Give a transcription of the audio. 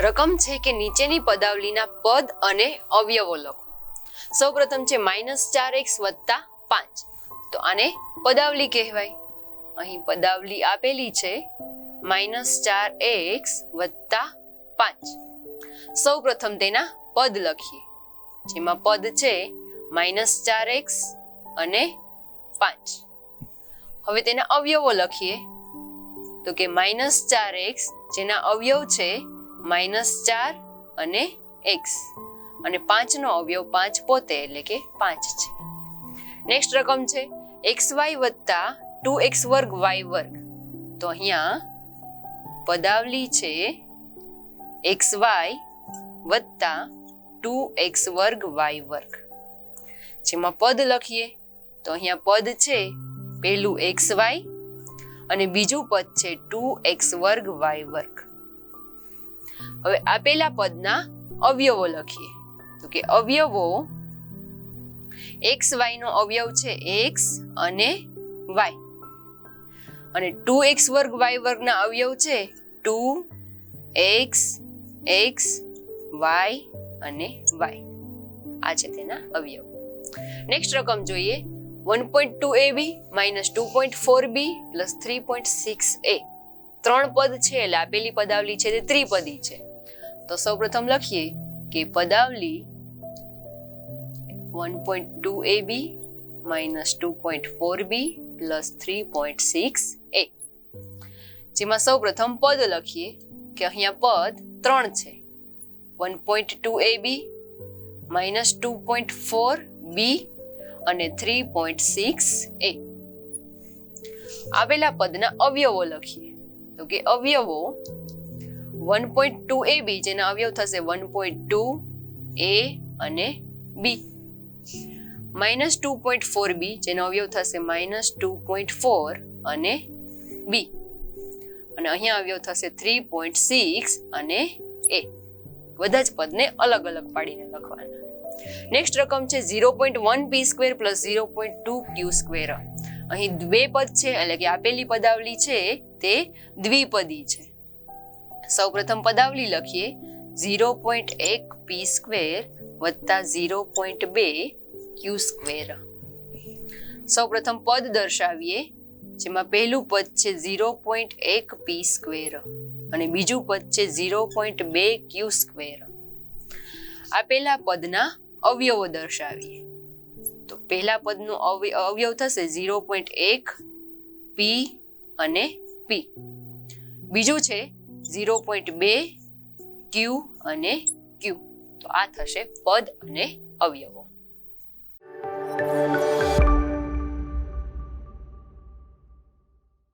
રકમ છે કે નીચેની પદાવલીના પદ અને અવયવો લખો. સૌપ્રથમ છે -4x + 5. તો આને પદાવલી કહેવાય. અહીં પદાવલી આપેલી છે -4x + 5. સૌપ્રથમ તેના પદ લખીએ, જેમાં પદ છે -4x અને 5. હવે તેના અવયવો લખીએ, તો કે -4x જેના અવયવ છે -4 અને x, અને 5 નો અવયવ 5 પોતે એટલે કે 5 છે. નેક્સ્ટ રકમ છે xy + 2x2y². તો અહીંયા પદાવલી છે xy + 2x2y². જેમાં પદ લખીએ, તો અહીંયા પદ છે પહેલું xy અને બીજું પદ છે 2x2y². હવે આપેલા પદના અવયવો લખીએ, તો કે અવયવો xy નો અવયવ છે x અને y, અને 2x2y² ના અવયવ છે 2x, x, y અને y. આ છે તેના અવયવ. નેક્સ્ટ રકમ જોઈએ 1.2ab - 2.4b + 3.6a. 3 પદ છે એટલે આપેલી પદાવલી છે તે ત્રિપદી છે. તો સૌપ્રથમ લખીએ કે પદાવલી 1.2ab - 2.4b + 3.6a. જેમાં સૌપ્રથમ પદ લખીએ કે અહીંયા પદ 3 છે. 1.2ab - 2.4b અને 3.6a. આપેલા પદના અવયવો લખીએ, તો કે અવયવો 1.2ab જેના અવયવ થશે 1.2a અને b, -2.4b જેનો અવયવ થશે -2.4 અને b, અને અહીંયા અવયવ થશે 3.6 અને a. બધા જ પદને અલગ અલગ પાડીને લખવાના. નેક્સ્ટ રકમ છે 0.1p² + 0.2q². અહીં બે પદ છે એટલે કે આપેલી પદાવલી છે તે દ્વિપદી છે. સૌપ્રથમ પદાવલી લખીએ 0.1p² + 0.2q². સૌપ્રથમ પદ દર્શાવીએ, જેમાં પહેલું પદ છે 0.1p² અને બીજું પદ છે 0.2q². આપેલા પદના અવયવો દર્શાવીએ, તો પહેલા પદનું અવયવ થશે 0.1p અને p, બીજું છે 0.2q અને q. તો આ થશે પદ અને અવયવો.